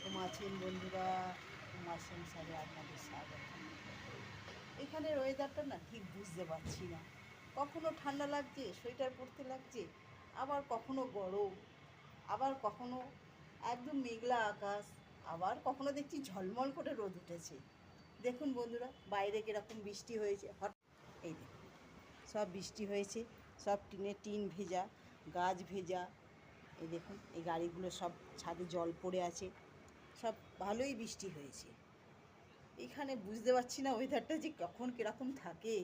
রকম আছেন বন্ধুরা? আমার সংসারে আপনাদের স্বাগত। এখানের ওয়েদারটা না ঠিক বুঝতে পারছি না, কখনো ঠান্ডা লাগছে, সোয়েটার পরতে লাগছে, আবার কখনো গরম, আবার কখনো একদম মেঘলা আকাশ, আবার কখনো দেখছি ঝলমল করে রোদ উঠেছে। দেখুন বন্ধুরা, বাইরে কীরকম বৃষ্টি হয়েছে। এই দেখুন, সব বৃষ্টি হয়েছে, সব টিন ভেজা, গাছ ভেজা। এই দেখুন, এই গাড়িগুলো সব ছাদে জল পড়ে আছে, সব ভালোই বৃষ্টি হয়েছে। এখানে বুঝতে পারছি না ওয়েদারটা যে কখন কীরকম থাকে।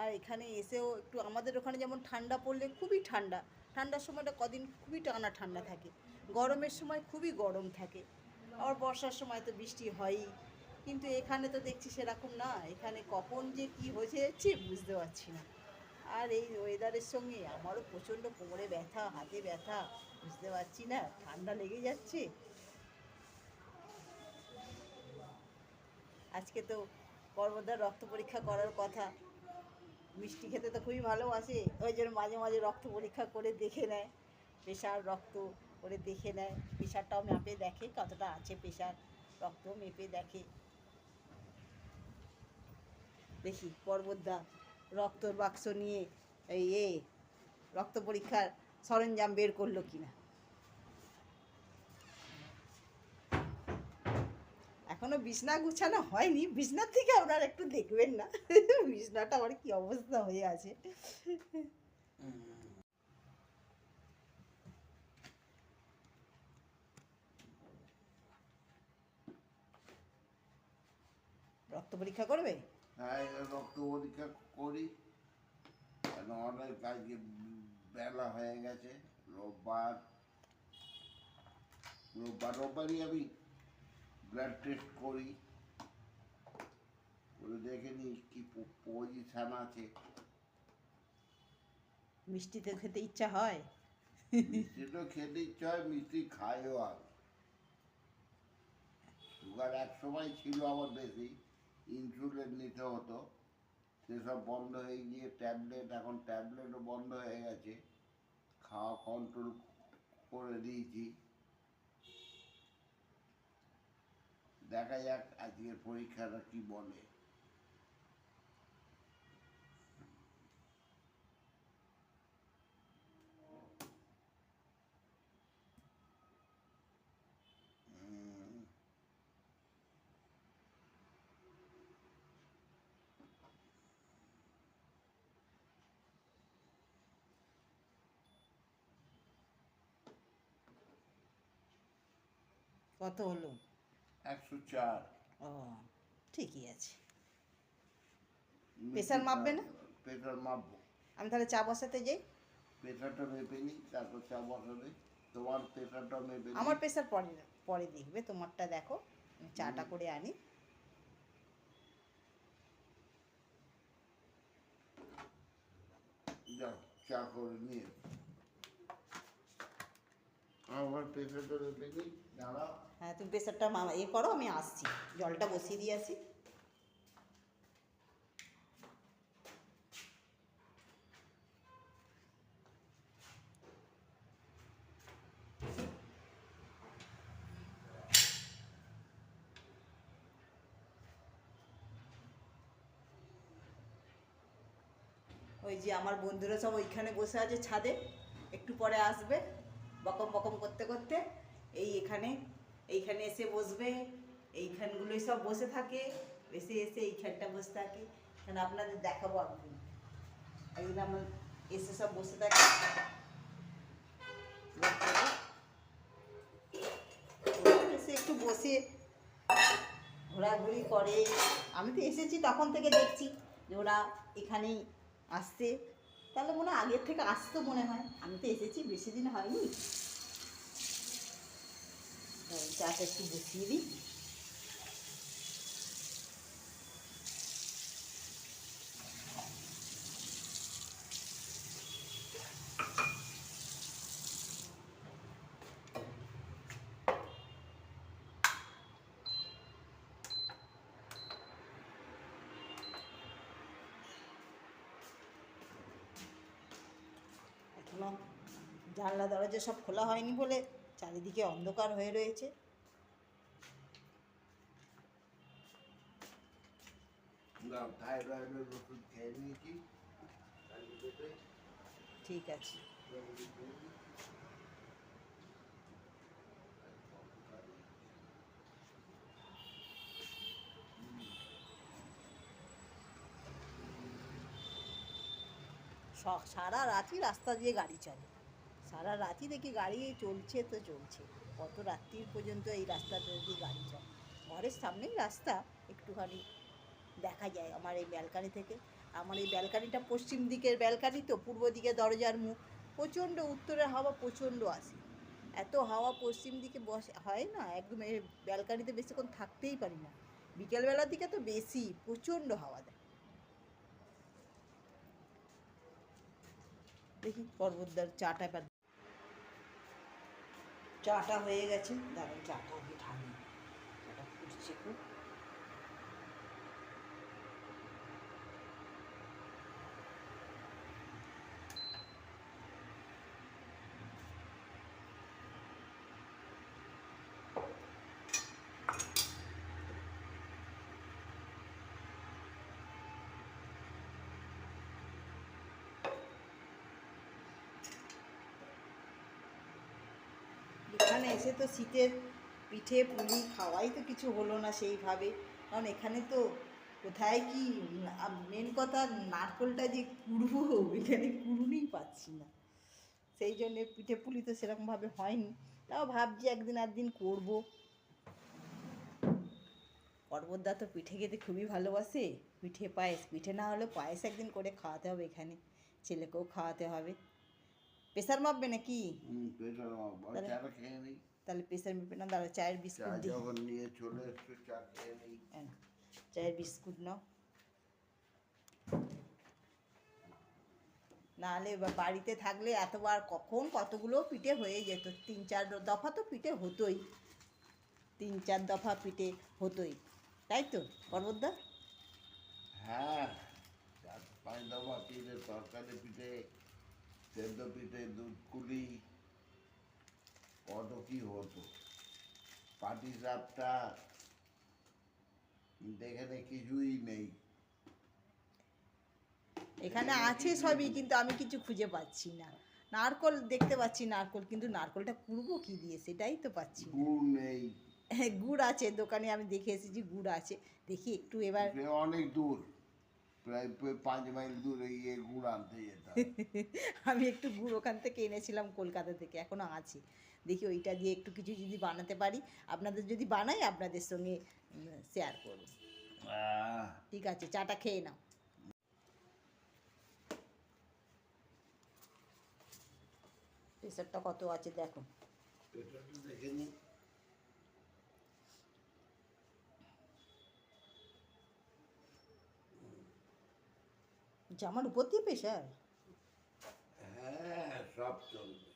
আর এখানে এসেও একটু আমাদের ওখানে যেমন ঠান্ডা পড়লে খুবই ঠান্ডা, ঠান্ডার সময়টা কদিন খুবই টানা ঠান্ডা থাকে, গরমের সময় খুবই গরম থাকে, আবার বর্ষার সময় তো বৃষ্টি হয়ই। কিন্তু এখানে তো দেখছি সেরকম না, এখানে কখন যে কি হয়ে যাচ্ছে বুঝতে পারছি না। আর এই ওয়েদারের সঙ্গে আমারও প্রচণ্ড কোমরে ব্যথা, হাতে ব্যথা, বুঝতে পারছি না, ঠান্ডা লেগে যাচ্ছে। আজকে তো পর্বদার রক্ত পরীক্ষা করার কথা, মিষ্টি খেতে তো খুবই ভালোবাসে, ওই জন্য মাঝে মাঝে রক্ত পরীক্ষা করে দেখে নেয়, প্রেশার রক্ত করে দেখে নেয়, প্রেশারটাও মেপে দেখে কতটা আছে প্রেশার, রক্ত মেপে দেখে। দেখি পর্বতদা রক্তর বাক্স নিয়ে এই রক্ত পরীক্ষার সরঞ্জাম বের করলো কিনা। এখনো বিছনা গুছানো হয়নি, বিছনার থেকে আপনারা একটু দেখবেন না বিছনাটা আমার কি অবস্থা হয়ে আছে। রক্ত পরীক্ষা করবে? হ্যাঁ, রক্ত পরীক্ষা করি। অনেক আজকে বেলা হয়ে গেছে। রোববারই আমি ব্লাড টেস্ট করি, করে দেখে নিই কি পজিশন আছে। মিষ্টি তো খেতে ইচ্ছা হয়। মিষ্টি তো খেতে ইচ্ছা হয়, মিষ্টি খায়ও। আর সুগার এক সময় ছিল আমার বেশি, ইনসুলিন নিতে হতো, সেসব বন্ধ হয়ে গিয়ে ট্যাবলেট, এখন ট্যাবলেটও বন্ধ হয়ে গেছে, খাওয়া কন্ট্রোল করে দিয়েছি। দেখা যাক আজকের পরীক্ষাটা কি বলে। কত হলো? 104। ও, ঠিকই আছে। প্রেশার মাপবে না? প্রেশার মাপবো। আমি তাহলে চা বসাতে যাই। প্রেশারটা মেপে নিই, তারপর চা বসাবে। তোমার প্রেশারটা মেপে নিই। আমার প্রেশার পরে পরে দেখবে, তোমারটা দেখো, চাটা করে আনি। যাও, চা করে নিয়ে আমার প্রেশারটা মেপে নিই। দাঁড়াও। হ্যাঁ, তুমি প্রেশারটা করো, আমি আসছি, জলটা বসিয়ে দিয়ে আসি। ওই যে আমার বন্ধুরা সব ওইখানে বসে আছে ছাদে, একটু পরে আসবে, বকম বকম করতে করতে এইখানে এসে বসবে। এইখানগুলোই সব বসে থাকে, এসে এসে এইখানটা বসে থাকে। এখানে আপনাদের দেখাবো একদিন, একদিন আমার এসে সব বসে থাকে, এসে একটু বসে ঘোরাঘুরি করে। আমি তো এসেছি তখন থেকে দেখছি যে ওরা এখানেই আসছে, তাহলে মনে হয় আগের থেকে আসতো মনে হয়। আমি তো এসেছি বেশি দিন হয়নি। চাটা একটু বসিয়ে দিই। এখনো জানলা দরজা সব খোলা হয়নি বলে চারিদিকে অন্ধকার হয়ে রয়েছে। থাইরয়েডের ওষুধ খেয়ে নিয়েছি কালকে পেটে ঠিক আছে। সারা রাতই রাস্তা দিয়ে গাড়ি চলে, সারা রাতই দেখি গাড়ি চলছে তো চলছে, কত রাত্রির পর্যন্ত এই রাস্তাটা দিয়ে গাড়ি চলে। ঘরের সামনেই রাস্তা, একটুখানি দেখা যায় আমার এই ব্যালকানি থেকে। আমার এই ব্যালকানিটা পশ্চিম দিকের ব্যালকানি, তো পূর্ব দিকে দরজার মুখ, প্রচণ্ড উত্তরের হাওয়া প্রচণ্ড আসে। এত হাওয়া পশ্চিম দিকে হয় না, একদম এই ব্যালকানিতে বেশিক্ষণ থাকতেই পারি না। বিকেলবেলার দিকে তো বেশি, প্রচণ্ড হাওয়া দেয়। দেখি পর্বতদার চাটা এবার, চাটা হয়ে গেছে, দাঁড়ান চাটা আগে ঠান্ডা, চাটা ফুটছে খুব। এখানে এসে তো শীতের পিঠে পুলি খাওয়াই তো কিছু হলো না সেইভাবে, কারণ এখানে তো কোথায় কি, মেন কথা নারকোলটা যে কুড়বো, এখানে কুড়ুনিই পাচ্ছি না, সেই জন্যে পিঠে পুলি তো সেরকমভাবে হয়নি। তাও ভাবছি একদিন একদিন করবো। পর্বতদা তো পিঠে খেতে খুবই ভালোবাসে, পিঠে পায়েস, পিঠে না হলেও পায়েস একদিন করে খাওয়াতে হবে, এখানে ছেলেকেও খাওয়াতে হবে। প্রেসার মাপবে নাকি? প্রেশার মাপবো, তাহলে- চাটা খেয়ে নিই। তাহলে প্রেসার মেপে না, দাঁড়া চায়ের চা বিস্কুট দিই। যখন নিয়ে চলে এসছো চা খেয়ে নিই। হ্যাঁ, চায়ের বিস্কুট নাও, নাহলে বাড়িতে থাকলে এতবার কখন কতগুলো পিঠে হয়ে যেত, 3-4 দফা তো পিঠে হতোই, 3-4 দফা পিঠে হতোই, তাই তো পর্বতদা? হ্যাঁ, 4-5 দফা পিঠে, তরকারি পিঠে, সেদ্ধ পিঠে, দুধ কুলি, কত কি হতো। পাটি সাপটা, এখানে কিছুই নেই। এখানে আছে সবই, কিন্তু আমি কিছু খুঁজে পাচ্ছি না। নারকোল দেখতে পাচ্ছি, নারকোল, কিন্তু নারকোলটা কুড়বো কি দিয়ে সেটাই তো পাচ্ছি না। গুড় নেই, গুড় আছে দোকানে, আমি দেখে এসেছি গুড় আছে, দেখি একটু এবার। সে অনেক দূর, প্রায় 5 মাইল দূরে গিয়ে গুড় আনতে যেতাম। আমি একটু গুড় ওখান থেকে এনেছিলাম কলকাতা থেকে, এখনও আছে, দেখি ওইটা দিয়ে একটু কিছু যদি বানাতে পারি, আপনাদের যদি বানাই আপনাদের সঙ্গে শেয়ার করব। ঠিক আছে, চাটা খেয়ে নাও। প্রেসারটা কত আছে দেখো। এটা তো দেখে নি। জামার উপর দিয়ে প্রেসার? হ্যাঁ, সব চলবে।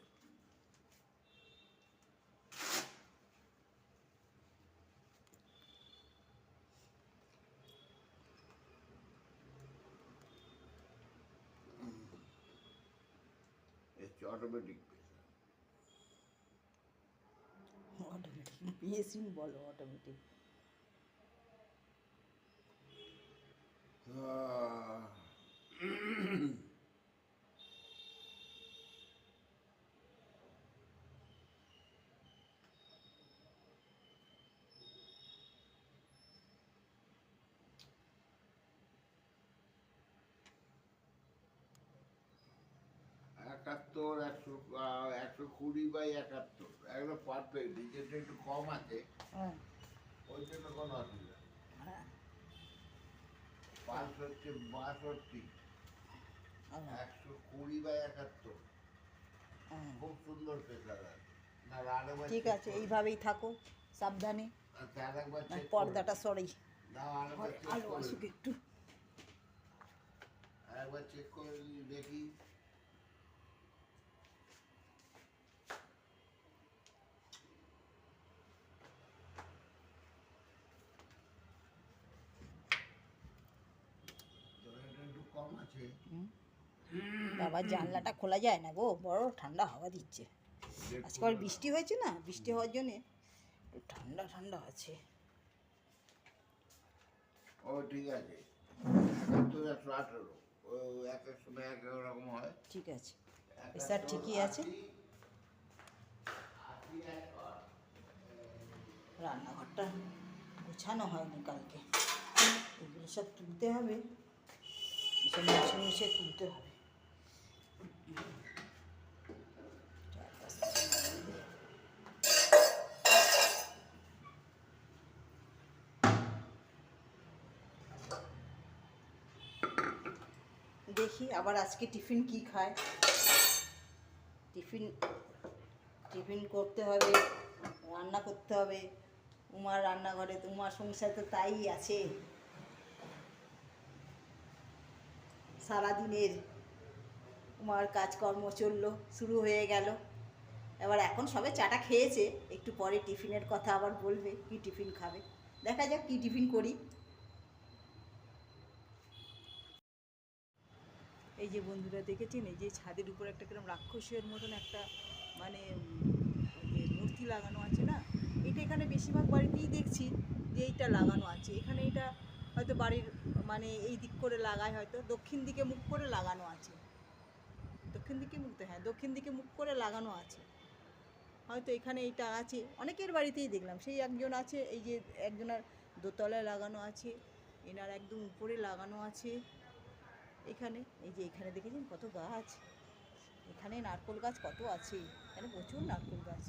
Automatic pressure. অটোমেটিক মেশিন বলো, অটোমেটিক। একাত্তর, 120/71, একদম পারফেক্ট। যেটা একটু কম আছে হ্যাঁ ওই জন্য কোনো অসুবিধা নেই। হ্যাঁ। পালস হচ্ছে 62, হ্যাঁ, 120/71, হ্যাঁ। খুব সুন্দর প্রেসার আছে। না আরেকবার ঠিক check আছে, করুন। এইভাবেই থাকো সাবধানে। আচ্ছা, আরেকবার না, চেক পর্দাটা সরাই, দাও, আরেকবার চেক আলো করে আসুক একটু। আরেকবার চেক করে দেখি। তো এটা একটু কম আছে। বাবা জানলাটা খোলা যায় না গো, বড় ঠান্ডা হাওয়া দিচ্ছে। আজকে আবার বৃষ্টি হয়েছে না, বৃষ্টি হওয়ার জন্যে একটু ঠান্ডা ঠান্ডা আছে। ও ঠিক আছে। 71 118 ও এক এক সময় এক এক রকম হয়। ঠিক আছে, স্যার ঠিকই আছে। রান্নাঘরটা গোছানো হয়নি কালকে, এগুলো সব তুলতে হবে, সব মুছে মুছে তুলতে হবে। দেখি আবার আজকে টিফিন কি খায়। টিফিন টিফিন করতে হবে, রান্না করতে হবে। উমার রান্নাঘরে তো, উমার সংসার তো তাই আছে, সারাদিনের উমার কাজকর্ম চললো, শুরু হয়ে গেল। এবার এখন সবে চাটা খেয়েছে, একটু পরে টিফিনের কথা আবার বলবে, কি টিফিন খাবে। দেখা যাক কি টিফিন করি। এই যে বন্ধুরা দেখেছেন, এই যে ছাদের উপর একটা কিরকম রাক্ষসের মতন একটা মানে ওই যে মূর্তি লাগানো আছে না, এটা এখানে বেশিরভাগ বাড়িতেই দেখছি যে এইটা লাগানো আছে। এখানে এটা হয়তো বাড়ির মানে এই দিক করে লাগায়, হয়তো দক্ষিণ দিকে মুখ করে লাগানো আছে। দক্ষিণ দিকে হ্যাঁ, দক্ষিণ দিকে মুখ করে লাগানো আছে হয়তো। এখানে এইটা আছে, অনেকের বাড়িতেই দেখলাম। সেই একজন আছে, এই যে একজনের দোতলায় লাগানো আছে, এনার একদম উপরে লাগানো আছে। এখানে এই যে এখানে দেখেছেন কত গাছ, এখানে নারকেল গাছ কত আছে, এখানে প্রচুর নারকেল গাছ,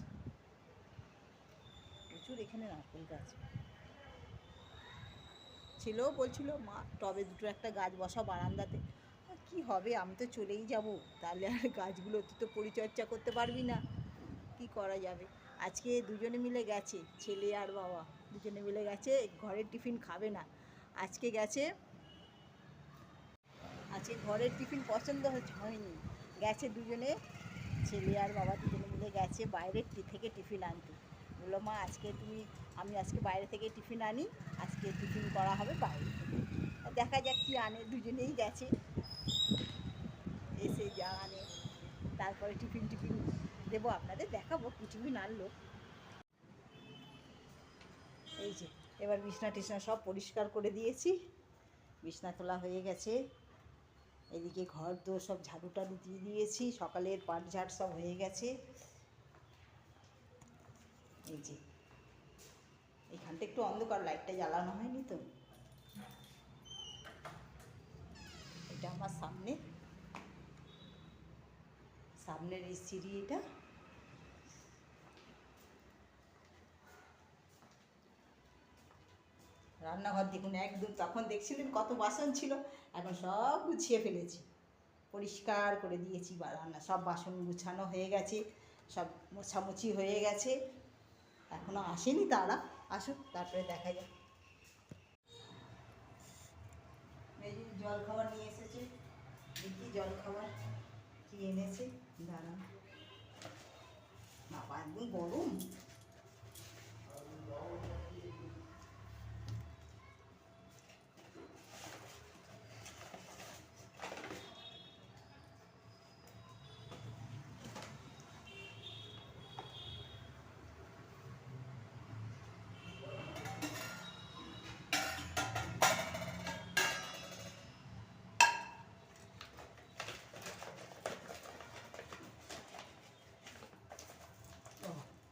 প্রচুর এখানে নারকেল গাছ ছিল। বলছিল মা টবে দুটো একটা গাছ বসা বারান্দাতে। কি হবে, আমি তো চলেই যাব, তাহলে আর গাছগুলো তো পরিচর্যা করতে পারবি না, কি করা যাবে। আজকে দুজনে মিলে গেছে, ছেলে আর বাবা দুজনে মিলে গেছে, ঘরের টিফিন খাবে না আজকে। গেছে আজকে ঘরের টিফিন পছন্দ হয়নি, গেছে দুজনে, ছেলে আর বাবা দুজনে মিলে গেছে বাইরে থেকে টিফিন আনতে। বললো মা আজকে আমি আজকে বাইরে থেকে টিফিন আনি, আজকে টিফিন করা হবে বাইরে থেকে। দেখা যাক কি আনে, দুজনেই গেছে, এসে যা আনে তারপরে টিফিন দেবো, আপনাদের দেখাবো কি টিফিন আনলো। এই যে এবার বিছনা টিছনা সব পরিষ্কার করে দিয়েছি, বিছনা তোলা হয়ে গেছে। এদিকে ঘর দোর সব ঝাড়ু টাড়ু দিয়ে দিয়েছি, সকালের পাট ঝাড় সব হয়ে গেছে। এই যে এইখানটা একটু অন্ধকার, লাইটটা জ্বালানো হয়নি তো। এটা আমার সামনের এই সিঁড়ি, এটা রান্নাঘর দেখুন একদম, তখন দেখছিলেন কত বাসন ছিল, এখন সব গুছিয়ে ফেলেছি, পরিষ্কার করে দিয়েছি। বা রান্না সব বাসন গুছানো হয়ে গেছে, সব মোছামুছি হয়ে গেছে। এখনও আসেনি তারা, আসুক তারপরে দেখা যায়। এই যে জল খাবার নিয়ে এসেছে, দেখি জল খাবার কি এনেছে, দাঁড়ান। বাবা একদম গরম।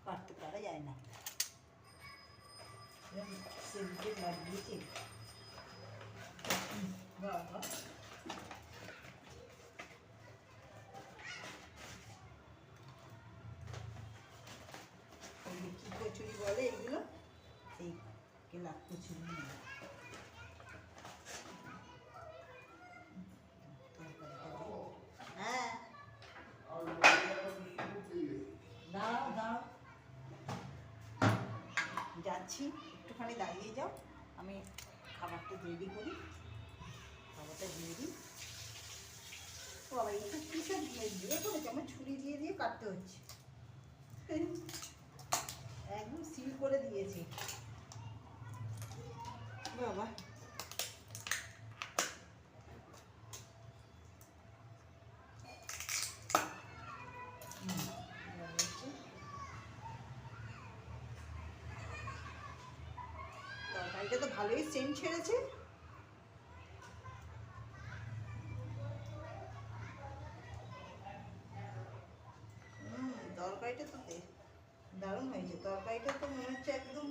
কাটতে পারা যায় না, সেদিকে লাগিয়েছি। বাবা কি কচুরি বলে এইগুলো, এই কেলা কচুরি। হ্যাঁ দাঁড়াও দাঁড়াও, যাচ্ছি, একটুখানি দাঁড়িয়ে যাও, আমি খাবারটা রেডি করি, খাবারটা দিয়ে দিই। ও বাবা এটা কী সব দিয়ে করেছে, আমার ছুরি দিয়ে কাটতে হচ্ছে, একদম সিল করে দিয়েছে বাবা। তরকারিটা তো ভালোই সেন্ট ছেড়েছে, তরকারিটা তো মনে হচ্ছে একদম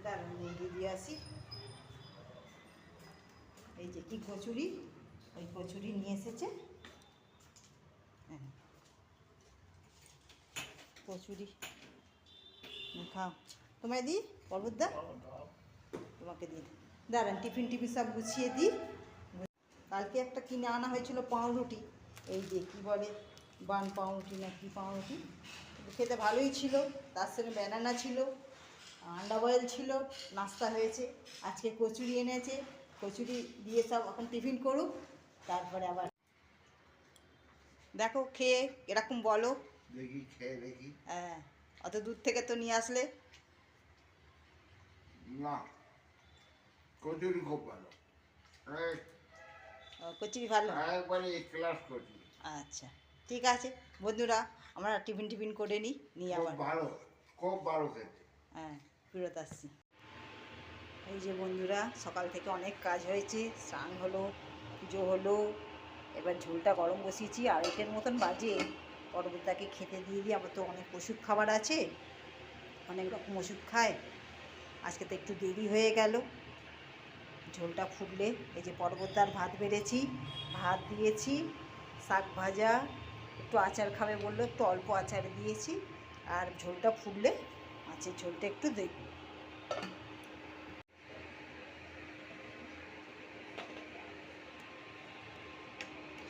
দারুণ। মুরগি দিয়ে আসি। এই যে কি কচুরি, ওই কচুরি নিয়ে এসেছে। হ্যাঁ, কচুরি খাও। তোমায় দিই পর্বতদা, তোমাকে দিই। দাঁড়ান টিফিন টিফিন সব গুছিয়ে দিই। কালকে একটা কিনে আনা হয়েছিল পাউরুটি, এই যে কী বলে বান পাউরুটি না কি পাউরুটি, খেতে ভালোই ছিল। তার সঙ্গে ব্যানানা ছিল, আন্ডা বয়েল ছিল, নাস্তা হয়েছে। আজকে কচুরি এনেছে, কচুরি দিয়ে সব এখন টিফিন করুক, তারপরে আবার দেখো খেয়ে এরকম বলো। দেখি খেয়ে দেখি। হ্যাঁ, অত দূর থেকে তো নিয়ে আসলে। না, কচুরি খুব ভালো, কচুরি ভালো। একবারে ক্লাস কচুরি। আচ্ছা ঠিক আছে বন্ধুরা, আমরা টিফিন টিফিন করে নিয়ে খুব আবার ভালো, খুব ভালো খেতে। হ্যাঁ ফেরত আসছি। এই যে বন্ধুরা, সকাল থেকে অনেক কাজ হয়েছে, স্নান হলো, পুজো হলো, এবার ঝোলটা গরম বসিয়েছি। আড়াইটের মতন বাজে, পর্বতদাকে খেতে দিয়ে দিই। আবার তো অনেক ওষুধ খাবার আছে, অনেক রকম ওষুধ খায়। আজকে তো একটু দেরি হয়ে গেল। ঝোলটা ফুটলে, এই যে পর্বতদার ভাত বেড়েছি, ভাত দিয়েছি, শাক ভাজা, একটু আচার খাবে বললো, একটু অল্প আচার দিয়েছি। আর ঝোলটা ফুটলে মাছের ঝোলটা একটু দেখব।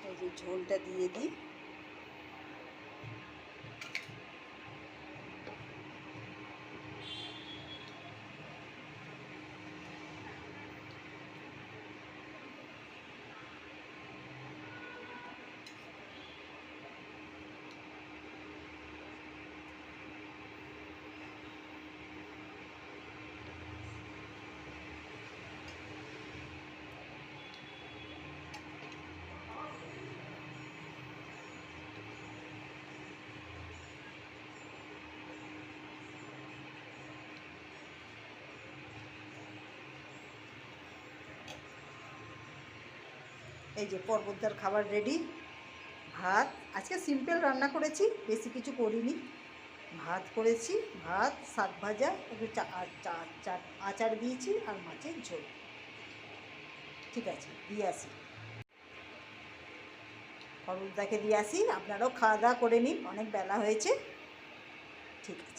এই যে ঝোলটা দিয়ে দিই। এই যে পর্বতদার খাবার রেডি। ভাত আজকে সিম্পল রান্না করেছি, বেশি কিছু করিনি। ভাত করেছি, ভাত, শাক ভাজা, একটু আচার দিয়েছি, আর মাছের ঝোল। ঠিক আছে, দিয়ে আসি, পর্বতদাকে দিয়ে আসি। আপনারাও খাওয়া দাওয়া করে নিন, অনেক বেলা হয়েছে। ঠিক আছে।